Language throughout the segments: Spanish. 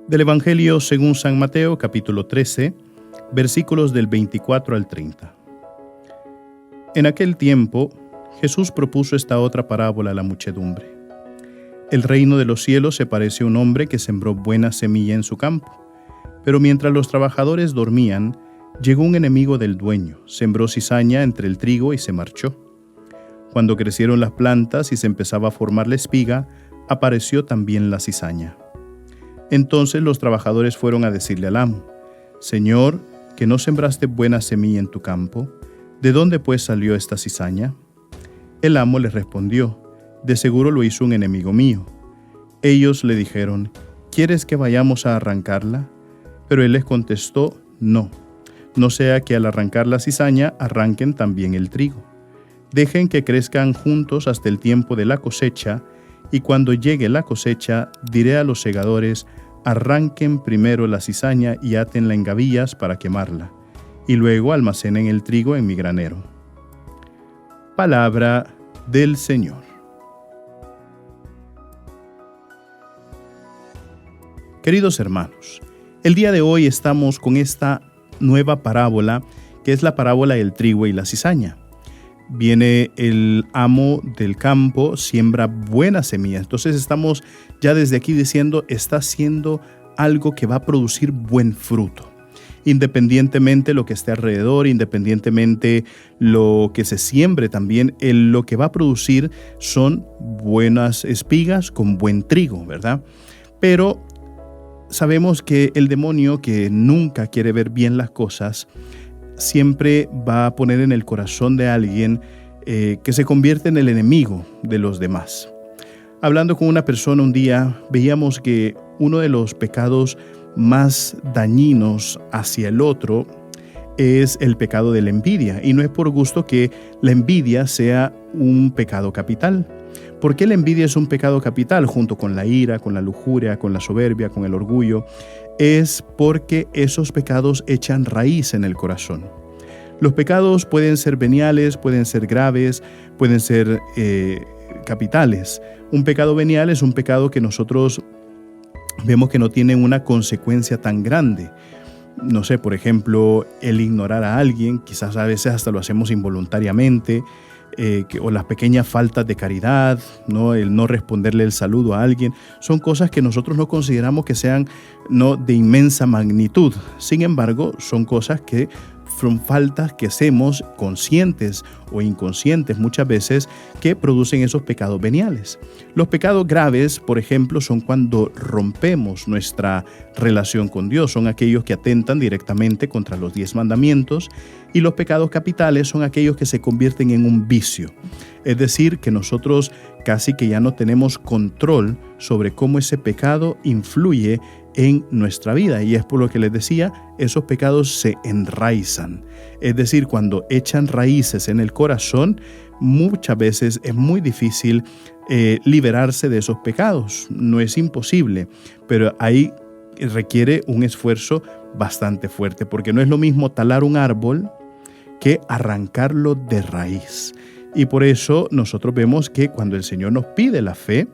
Del Evangelio según San Mateo, capítulo 13, versículos del 24 al 30. En aquel tiempo, Jesús propuso esta otra parábola a la muchedumbre. El reino de los cielos se parece a un hombre que sembró buena semilla en su campo. Pero mientras los trabajadores dormían, llegó un enemigo del dueño, sembró cizaña entre el trigo y se marchó. Cuando crecieron las plantas y se empezaba a formar la espiga, apareció también la cizaña. Entonces los trabajadores fueron a decirle al amo: «Señor, ¿que no sembraste buena semilla en tu campo? ¿De dónde pues salió esta cizaña?» El amo les respondió: «De seguro lo hizo un enemigo mío». Ellos le dijeron: «¿Quieres que vayamos a arrancarla?» Pero él les contestó: «No, no sea que al arrancar la cizaña arranquen también el trigo. Dejen que crezcan juntos hasta el tiempo de la cosecha, y cuando llegue la cosecha diré a los segadores: arranquen primero la cizaña y átenla en gavillas para quemarla, y luego almacenen el trigo en mi granero». Palabra del Señor. Queridos hermanos, el día de hoy estamos con esta nueva parábola, que es la parábola del trigo y la cizaña. Viene el amo del campo, siembra buena semilla. Entonces estamos ya desde aquí diciendo, está haciendo algo que va a producir buen fruto. Independientemente lo que esté alrededor, independientemente lo que se siembre también, lo que va a producir son buenas espigas con buen trigo, ¿verdad? Pero sabemos que el demonio, que nunca quiere ver bien las cosas, siempre va a poner en el corazón de alguien que se convierte en el enemigo de los demás. Hablando con una persona un día, veíamos que uno de los pecados más dañinos hacia el otro es el pecado de la envidia. Y no es por gusto que la envidia sea un pecado capital. ¿Por qué la envidia es un pecado capital junto con la ira, con la lujuria, con la soberbia, con el orgullo? Es porque esos pecados echan raíz en el corazón. Los pecados pueden ser veniales, pueden ser graves, pueden ser capitales. Un pecado venial es un pecado que nosotros vemos que no tiene una consecuencia tan grande. No sé, por ejemplo, el ignorar a alguien, quizás a veces hasta lo hacemos involuntariamente, o las pequeñas faltas de caridad, ¿no? El no responderle el saludo a alguien, son cosas que nosotros no consideramos que sean de inmensa magnitud. Sin embargo, son cosas que son faltas que hacemos conscientes o inconscientes muchas veces, que producen esos pecados veniales. Los pecados graves, por ejemplo, son cuando rompemos nuestra relación con Dios, son aquellos que atentan directamente contra los 10 mandamientos, y los pecados capitales son aquellos que se convierten en un vicio. Es decir, que nosotros casi que ya no tenemos control sobre cómo ese pecado influye en nuestra vida, y es por lo que les decía, esos pecados se enraizan. Es decir, cuando echan raíces en el corazón, muchas veces es muy difícil liberarse de esos pecados. No es imposible, pero ahí requiere un esfuerzo bastante fuerte, porque no es lo mismo talar un árbol que arrancarlo de raíz. Y por eso nosotros vemos que cuando el Señor nos pide la fe,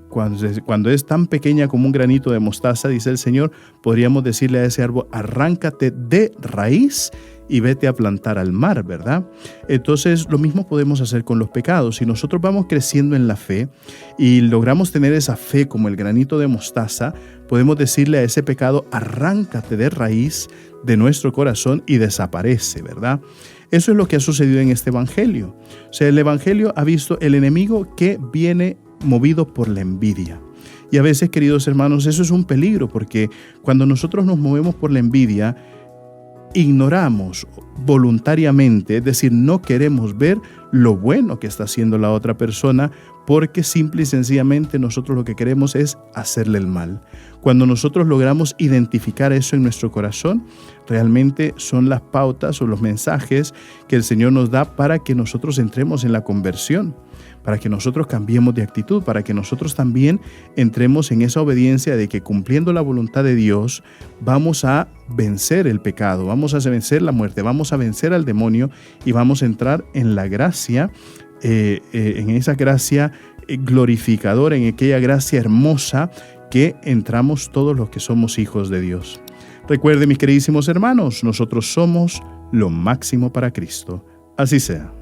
cuando es tan pequeña como un granito de mostaza, dice el Señor, podríamos decirle a ese árbol: arráncate de raíz y vete a plantar al mar, ¿verdad? Entonces, lo mismo podemos hacer con los pecados. Si nosotros vamos creciendo en la fe y logramos tener esa fe como el granito de mostaza, podemos decirle a ese pecado: arráncate de raíz de nuestro corazón y desaparece, ¿verdad? Eso es lo que ha sucedido en este evangelio. O sea, el evangelio ha visto el enemigo que viene movido por la envidia. Y a veces, queridos hermanos, eso es un peligro, porque cuando nosotros nos movemos por la envidia, ignoramos voluntariamente, es decir, no queremos ver lo bueno que está haciendo la otra persona, porque simple y sencillamente nosotros lo que queremos es hacerle el mal. Cuando nosotros logramos identificar eso en nuestro corazón, realmente son las pautas o los mensajes que el Señor nos da para que nosotros entremos en la conversión, para que nosotros cambiemos de actitud, para que nosotros también entremos en esa obediencia de que, cumpliendo la voluntad de Dios, vamos a vencer el pecado, vamos a vencer la muerte, vamos a vencer al demonio y vamos a entrar en la gracia en esa gracia glorificadora, en aquella gracia hermosa que entramos todos los que somos hijos de Dios. Recuerden, mis queridísimos hermanos, nosotros somos lo máximo para Cristo. Así sea.